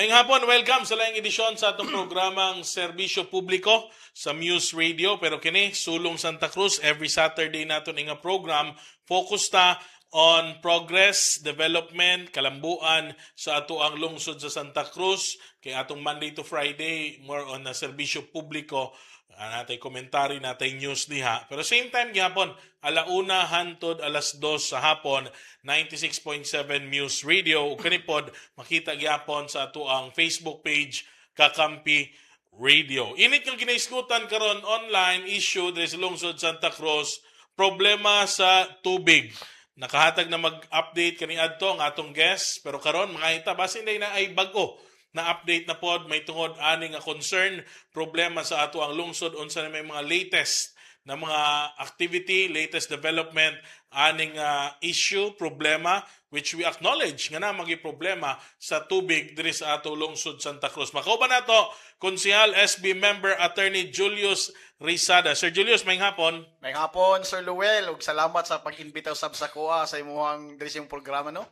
Ngayong hapon, welcome sa laing edisyon sa atong programang Serbisyo Publiko sa Muse Radio. Pero kini, Sulong Santa Cruz, every Saturday naton nga program, focus ta on progress, development, kalambuan sa ato ang lungsod sa Santa Cruz. Kay atong Monday to Friday, more on na Serbisyo Publiko, natay komentary, natay news diha. Pero same time gihapon, alauna hantod alas 2 sa hapon, 96.7 Muse Radio. Ug kanipod makita gihapon sa ato ang Facebook page Kakampi Radio. Init yung ginaisgutan karon online issue diri sa lungsod Santa Cruz, problema sa tubig. Nakahatag na mag-update kani adto ang atong guest, pero karon mga ita basin na ay bag-o na update na pod, may tungod ani nga concern, problema sa ato ang lungsod, unsa na may mga latest na mga activity, latest development, aning issue, problema, which we acknowledge nga na magi problema sa tubig diri sa ato lungsod Santa Cruz. Makauban nato, Konsehal SB Member Attorney Julius Rizada. Sir Julius, may hapon. May hapon, Sir Luel, ug salamat sa pag-imbitaw sa kuha sa imuhang diri sa imong programa, no?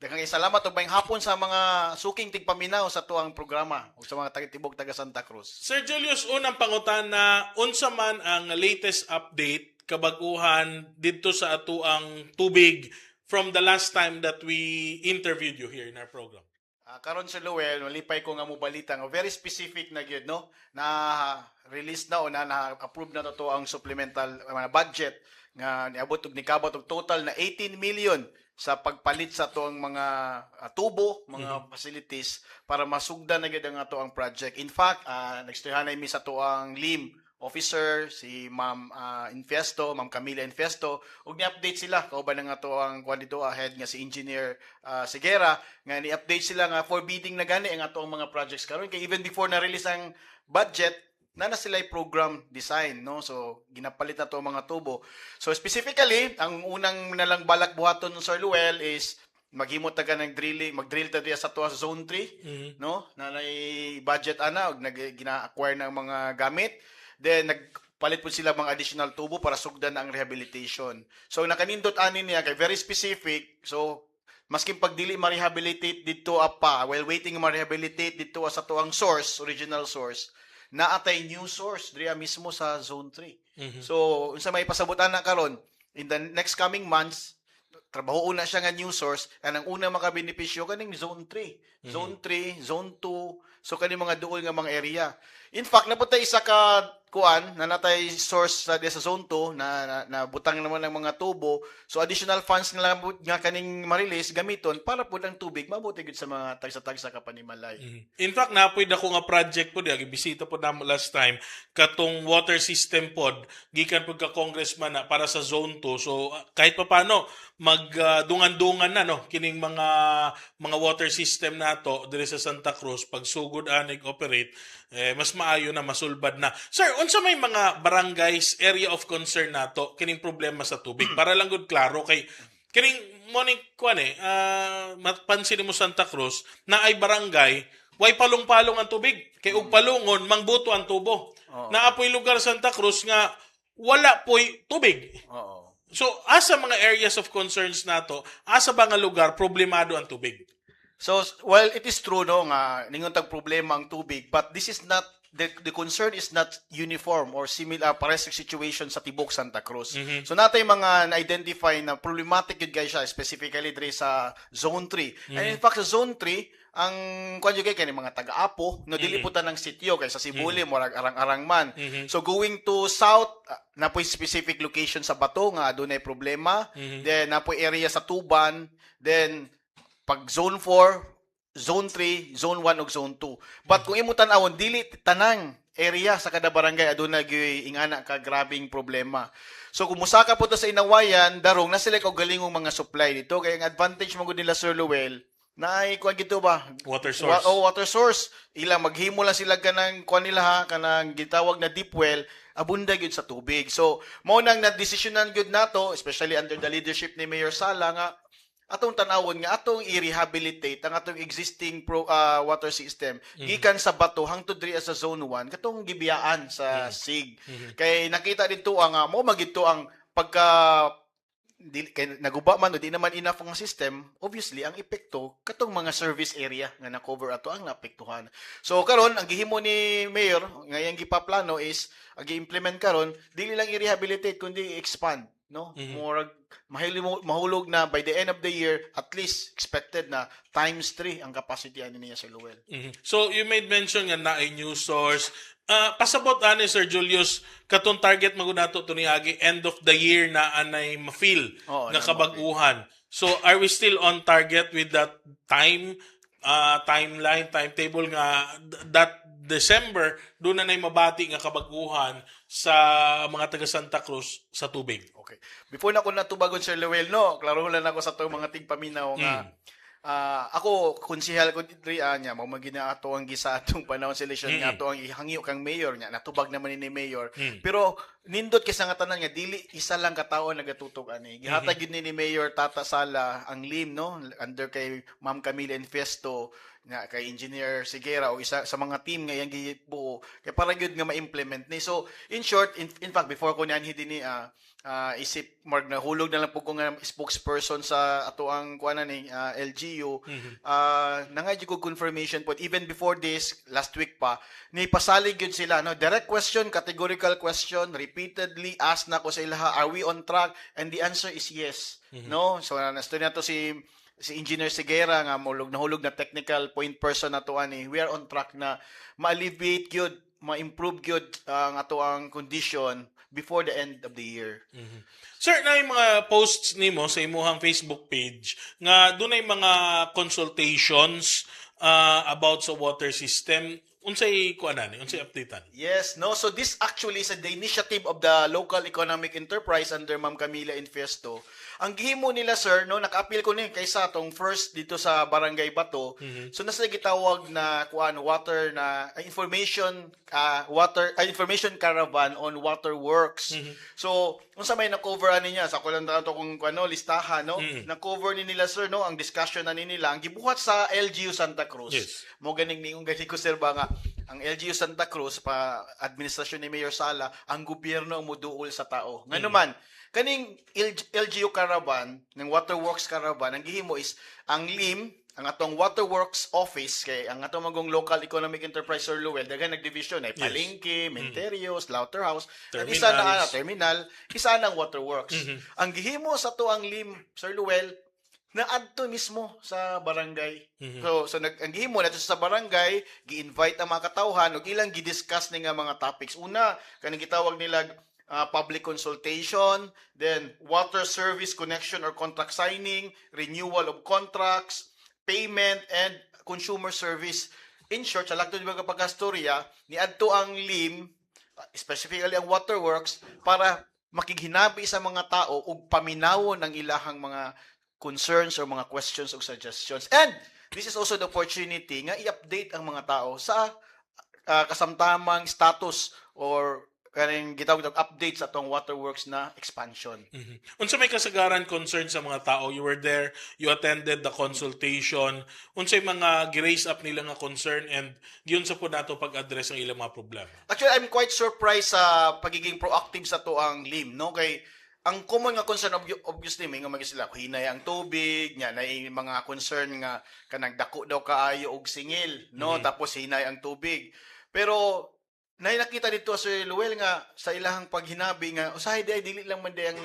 Daghang salamat ug may hapon sa mga suking tigpaminaw sa tuang programa ug sa mga taga-tibok taga Santa Cruz. Sir Julius, unang pangutana, unsa man ang latest update kabag-uhan didto sa ato ang tubig from the last time that we interviewed you here in our program? Karon Sir Luel, malipay ko nga mo balita nga very specific na gyud, no? Na release na o na-approve na to ang supplemental budget nga niabot ug nikabot og total na 18 million sa pagpalit sa to ang mga tubo, mga facilities para masugdan na gyud ang ato ang project. In fact, nagstayhanay mi sa to ang LIM officer si Ma'am Infesto, Ma'am Camila Infesto, ug ni-update sila kauban nga to ang kwanito ahead nga si Engineer Segera nga ni-update sila nga forbidding na gani ang ato ang mga projects karon kay even before na release ang budget na sila program design, no? So ginapalit na to ang mga tubo. So specifically, ang unang nalang balak buhaton ng Sir Luel is maghimot ta ng drilling, mag-drill ta diya sa tuwa sa zone 3, no? Na may budget ana ug gina-acquire ng mga gamit. Then nagpalit po sila mga additional tubo para sugdan ang rehabilitation. So nakanindot ani niya kay very specific. So maskin pagdili ma-rehabilitate dito apa while waiting ma-rehabilitate dito sa tuang source, original source, naatay new source diya mismo sa zone 3. So unsa may pasabutan na karon in the next coming months trabaho una siya nga new source and ang una makabenepisyo kaning zone 3. Zone 3, zone 2, so kani mga duol nga mga area. In fact, naputay isa ka kuan na natay source sa zone 2 na butang naman ng mga tubo. So additional funds nila nga kaning ma-release gamiton para pud ang tubig mabuti gid sa mga tagsa-tagsa ka panimalay. In fact, napoy dako nga project pod gibisita pod namo last time katong water system pod gikan pod ka congressman na para sa zone 2. So kahit papaano magdungan-dungan na no kining mga water system nato diri sa Santa Cruz pag sugod anig operate mas maayo na masulbad na. Sir, unsa may mga barangays area of concern nato kining problema sa tubig para lang gud klaro kay kining morning kuan mapansin mo Santa Cruz na ay barangay way palong-palong ang tubig kay ug palungon mangbuto ang tubo. Naapoy lugar sa Santa Cruz nga wala poy tubig. So asa mga areas of concerns nato, asa ba nga lugar problemado ang tubig? So, well, it is true no nga ningon tag problema ang tubig, but this is not the concern is not uniform or similar pares situation sa tibok Santa Cruz. So natay mga na-identify na problematic yun guys siya specifically diri sa zone 3. And in fact sa zone 3 ang conjugate kay mga taga-Apo no dili puta ng sitio kay sa Sibuli murag arang-arang man. So going to south napoy specific location sa Bato nga adunay problema. Then napoy area sa Tuban, then pag zone 4, zone 3, zone 1 ug zone 2. But kung imo tan-awon dili tanang area sa kada barangay aduna gyud ingana ka grabing problema. So kung musaka po to sa Inawayan, darong na sila kog galingong mga supply dito kay ang advantage mo gud nila Sir Luel na kuan gito ba water source. Water source. Ila maghimo lang sila kanang kuan nila ha kanang gitawag na deep well abunda gyud sa tubig. So mao nang na-desisyonan gyud nato especially under the leadership ni Mayor Sala nga atong tanawon nga atong i-rehabilitate ang atong existing water system gikan sa Bato hangtod diri sa zone 1 katong gibiyaan sa SIG. Kay nakita dito ang mo magito ang pagka kay naguba man o di naman enough ang system, obviously ang epekto katong mga service area nga na-cover ato ang naapektuhan. So karon ang gihimo ni Mayor ngayang gipaplano is ang gi-implement karon dili lang i-rehabilitate kundi i-expand, no? Murag mahulog na by the end of the year at least expected na times 3 ang capacity ani niya, Sir Luel. So, you made mention nga na ay new source. Pasabot ani Sir Julius, katong target magunato to niagi end of the year na anay ma-feel Oo, nga na kabag-uhan. So, are we still on target with that timeline, timetable nga that December doon na mabati nga kabag-uhan sa mga taga Santa Cruz sa tubig? Okay. Before na ko natubagon, Sir Luel, no, klaro lang ako sa to mga tigpaminaw nga ako konsehal ko diri nya mo magina ato ang gisa atong panahon sa eleksyon nga ato ang ihangyo kang mayor nya natubag naman ni mayor pero nindot kay nga tanan nga dili isa lang ka tawo nagatutog ani gihatag gyud ni mayor Tata Sala ang lim, no, under kay Ma'am Camila Infesto nga kay Engineer Sigera o isa sa mga team nga yang gibuo kay para gyud nga ma-implement ni. So in short, in fact before ko niyan dinhi isip mark na hulog na lang po ko nga spokesperson sa ato ang kuana ni LGU nangay ko confirmation po even before this last week pa ni pasalig gyud sila, no, direct question, categorical question, repeatedly asked na ko sa ilaha, are we on track, and the answer is yes. No, so nasto na to si Engineer Sigera nga nahulog na technical point person na to ani, we are on track na ma-alleviate gyud, ma-improve gyud ang ato ang condition before the end of the year. Sir, na yung mga posts nimo sa imuhang Facebook page nga dunay mga consultations about sa water system. Unsay kuanan, unsay updatean? Yes, no. So this actually is the initiative of the local economic enterprise under Ma'am Camila Infesto. Ang gihimo nila, sir, no, naka-appeal ko ni kaysa tong first dito sa Barangay Bato. So nasa gitawag na water na information caravan on water works. So unsa may na-cover ani niya sa kulang dato kung listahan, no, na-cover ni nila, sir, no, ang discussion na nila ang gibuhat sa LGU Santa Cruz. Yes. Mo ganing ningon gani ko, sir, ba nga ang LGU Santa Cruz pa administrasyon ni Mayor Sala ang gobyerno ang muduol sa tao. Ngano man kaning LGU caravan ng Waterworks caravan ang gihimo is ang LIM, ang atong Waterworks office kay ang atong magong local economic enterprise, Sir Luel, daghang nagdivision ay palengke, Menterios, slaughterhouse, at isa na terminal, isa na ang Waterworks. Ang gihimo sa to ang LIM, Sir Luel, na adto mismo sa barangay. So ang gihimo nato sa barangay, gi-invite ang mga katawhan ug ilang gi-discuss ni nga mga topics. Una, kanang gitawag nila public consultation, then water service connection or contract signing, renewal of contracts, payment, and consumer service. In short, sa lagtod mga pagkastorya, ni adto ang LIM, specifically ang Waterworks, para makighinabi sa mga tao ug paminawon ang ilahang mga concerns or mga questions or suggestions. And this is also the opportunity nga i-update ang mga tao sa kasamtamang status or kaning gitawag update sa atong Waterworks na expansion. Unsa may kasagaran concern sa mga tao? You were there, you attended the consultation. Unsay mga gi-raise up nila nga concern and giyon sa po nato pag-address ang ilang mga problema? Actually, I'm quite surprised sa pagiging proactive sa to ang LIM, no, kay ang common nga concern obviously may nga sila hinay ang tubig nya na mga concern nga kanang dako daw kaayo og singil, no, tapos hinay ang tubig. Pero nakita dito, Sir Luel, nga sa ilahang paghinabi nga usahay dili lang man ang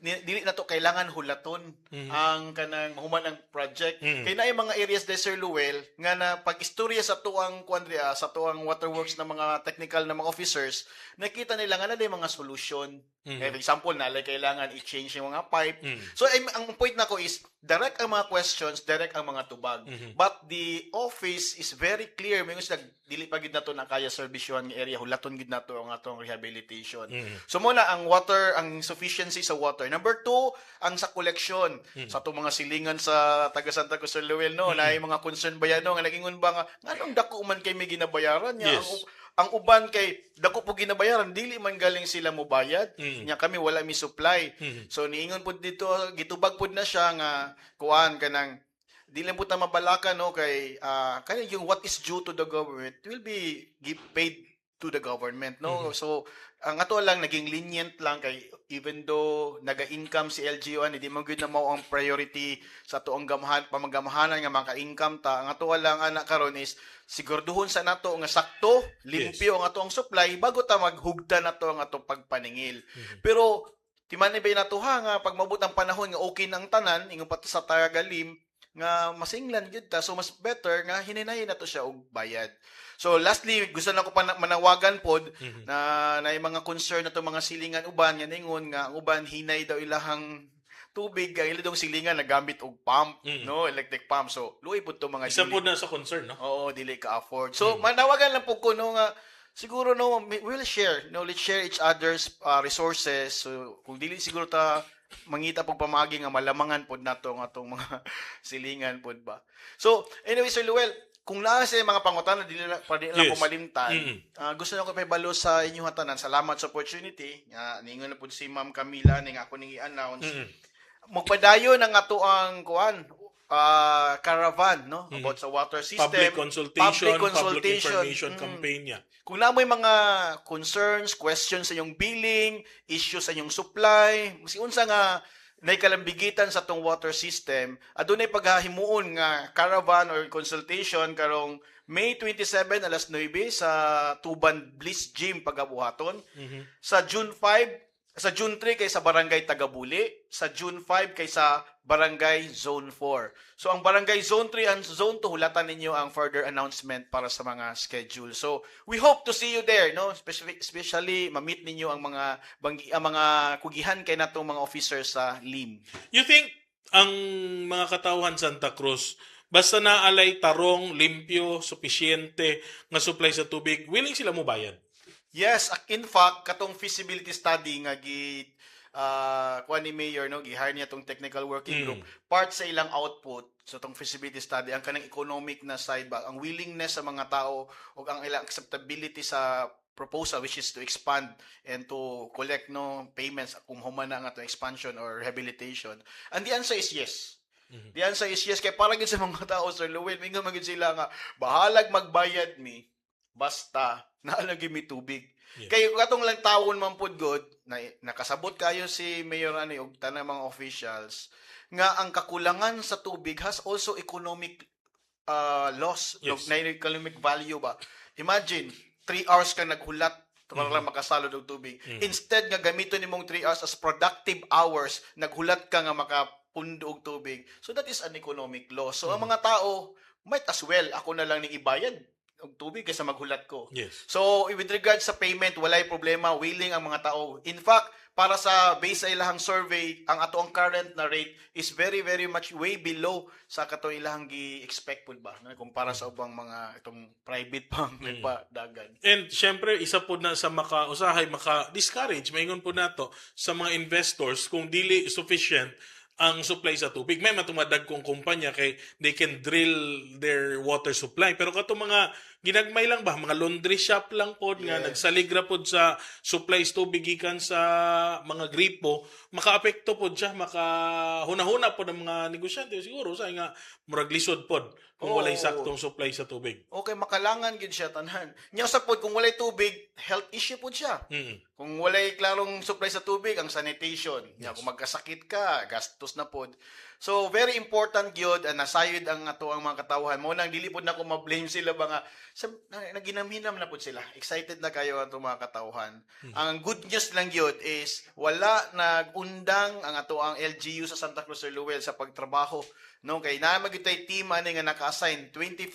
dili na to kailangan hulaton ang kanang mahuman ang project. Kay naay mga areas de, Sir Luel, nga na pag-istorya sa tuang sa tuang Waterworks na mga technical na mga officers, nakita nila nga na mga solution. For example, nalay kailangan i-change yung mga pipe. So ang point nako is direct ang mga questions, direct ang mga tubag. But the office is very clear, may gusto dili pa gid nato na kaya serbisyon nga area, hulaton gid nato ang atong rehabilitation. So muna ang water, ang sufficiency sa water. Number 2, ang sa collection. Sa atong mga silingan sa taga Santa Cruz, Sir Luel, no, na mga concern ba yan, no, nga nagingon ba nga nganong dako man kay may ginabayaran niya. Yes. Ang uban kay dako po ginabayaran, dili man galing sila mo bayad, nya kami wala mi supply. So niingon pud dito, gitubag pud na siya nga kuan kanang dili pud ta mabalakan, no, kay kanang yung what is due to the government will be paid to the government, no. So ang ato lang naging lenient lang kay even though naga-income si LGU hindi man gyud na mao ang priority sa ato ang pamagamahanan nga maka-income ta. Ang ato lang ana karon is sigurduhon sa nato nga sakto, limpyo ang ato ang supply bago ta maghugda nato ang atong pagpaningil. Pero timan ba nato nga pag mabot ang panahon nga okay nang tanan ingon pa sa tagalim nga masinglan gyud ta, so mas better nga hininayin nato siya og bayad. So lastly, gusto na ko pa manawagan pod na yung mga concern na to mga silingan uban nga ningon nga ang uban hinay daw ilahang tubig ang ilang silingan nagamit og pump, no, electric pump. So luoy pud to mga Isa po na sa concern, no? Oo, dili ka afford. So manawagan lang po ko no nga siguro no we'll share, no, let's share each other's resources. So kung dili siguro ta mangita pog pamagi nga malamangan pod nato nga atong mga silingan pod ba. So anyway, Sir Luel, kung naa sa mga pangutan na dili lang Yes. pumalimtan, gusto na ko pabalo sa inyong hatanan. Salamat sa opportunity. Ningon na po si Ma'am Camila ning ako ning i-announce. Magpadayon ang ato ang kuan caravan, no, about sa water system, Public consultation, public consultation. information campaign niya. Kung na may mga concerns, questions sa inyong billing, issues sa inyong supply, kasi unsa nga nay kalambigitan sa tong water system, adunay paghahimuon nga caravan or consultation karong May 27 alas 9 sa Tuban Bliss Gym pagabuhaton. Sa June 3 kay sa Barangay Tagabuli, sa June 5 kay sa Barangay Zone 4. So ang Barangay Zone 3 and Zone 2 hulatan ninyo ang further announcement para sa mga schedule. So we hope to see you there, no? Especially ma-meet ninyo ang mga kugihan kay natong mga officers sa LIM. You think ang mga katawhan Santa Cruz basta naalay tarong, limpyo, supisyente nga supply sa tubig, willing sila mo bayad? Yes, in fact, katong feasibility study nga kuha ni Mayor, no, gi-hire niya tong technical working group, part sa ilang output, so tong feasibility study, ang kanang economic na side ba, ang willingness sa mga tao o ang ilang acceptability sa proposal which is to expand and to collect no payments kung humana nga to expansion or rehabilitation. And the answer is yes. The answer is yes. Kaya parang yun sa mga tao, Sir Luwin, may nga magin sila nga, bahalag magbayad mi, basta naalagi mi tubig. Yeah. Kaya katong lang taon man pod god na nakasabot kayo si Mayor ani og tanang mga officials nga ang kakulangan sa tubig has also economic loss, Yes. na economic value ba. Imagine 3 hours ka naghulat para lang makasalod og tubig. Instead nga gamiton nimong 3 hours as productive hours, naghulat ka nga makapundo og tubig. So that is an economic loss. So ang mga tao might as well ako na lang ning ibayad og tubig kaysa maghulat ko. Yes. So, with regards sa payment, walay problema, willing ang mga tao. In fact, para sa base sa ilahang survey, ang ato ang current na rate is very, very much way below sa kato ilahang gi-expect po ba? No? Kumpara sa ubang mga itong private pang nagpadagan. And syempre, isa po na sa maka-usahay, maka-discourage, maingon po nato sa mga investors kung dili sufficient ang supply sa tubig. May matumadag kong kumpanya kay they can drill their water supply. Pero kato mga ginagmay lang ba? Mga laundry shop lang po nga nagsaligra po sa supplies tubig gikan sa mga gripo, maka-apekto po siya, maka-hunahuna po ng mga negosyante. Siguro sa nga murag lisod po kung walay saktong supply sa tubig. Okay, makalangan gid siya tanan. Nya sa pod kung walay tubig, health issue pod siya. Kung walay klarong supply sa tubig, ang sanitation. Nya kung magkasakit ka, gastos na pod. So very important gyud and nasayod ang ato ang mga katawhan. Mo nang dili pod na ko ma-blame sila ba nga naginamhinam na pod sila. Excited na kayo ato mga katawhan. Ang good news lang gyud is wala nagundang ang ato ang LGU sa Santa Cruz, Sir Luwel, sa pagtrabaho. No, kay na magitay team ani nga naka-assign 7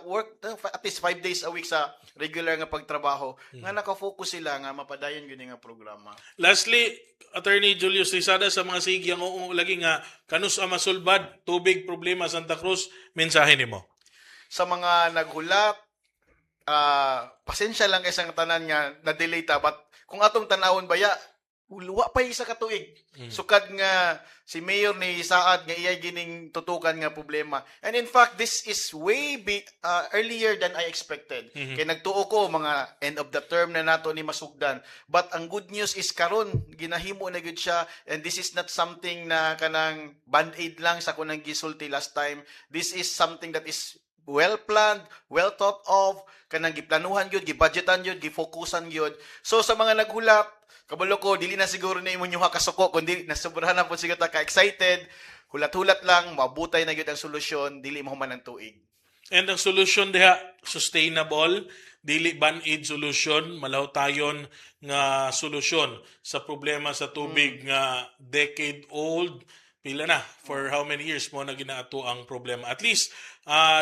work at least 5 days a week sa regular nga pagtrabaho nga naka-focus sila nga mapadayon gyud nga programa. Lastly, Attorney Julius Rizada, sa mga sigyang lagi nga kanus ang masulbad tubig problema Santa Cruz, mensahe nimo. Sa mga naghulat, pasensya lang kay sang tanan nga na-delay ta, but kung atong tanawon baya luwa pa isa ka tuig. Sukad nga si Mayor ni Saad nga iyay gining tutukan nga problema. And in fact, this is way earlier than I expected. Kay nagtuo ko mga end of the term na nato ni masugdan. But ang good news is karon ginahimo na gud siya, and this is not something na kanang band-aid lang sa kunang gisulti last time. This is something that is well planned, well thought of, kanang giplanuhan gyud, gibudgetan gyud, gifokusan gyud. So sa mga naghulat, kabalo ko dili na siguro na imong yuha kasuko kundi nasobrahan na po siguro ta ka excited. Hulat-hulat lang, mabutay na gyud ang solusyon, dili mahuman ang tuig. And ang solution diha sustainable, dili band-aid solution, malaw tayon nga solusyon sa problema sa tubig nga decade old. Pila na, for how many years mo na ginaato ang problema. At least,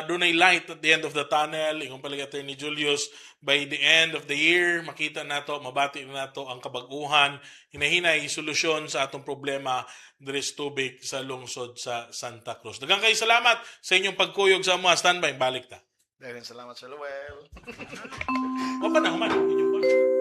doon ay light at the end of the tunnel. Ingong palig Attorney Julius, by the end of the year, makita nato, mabati na nato ang kabaguhan, hinahinay solusyon sa atong problema deres tubig sa lungsod sa Santa Cruz. Daghang kay salamat sa inyong pagkuyog sa mga standby. Balik ta. Dahil salamat sa Luel. O pa na, human. Inyong ba?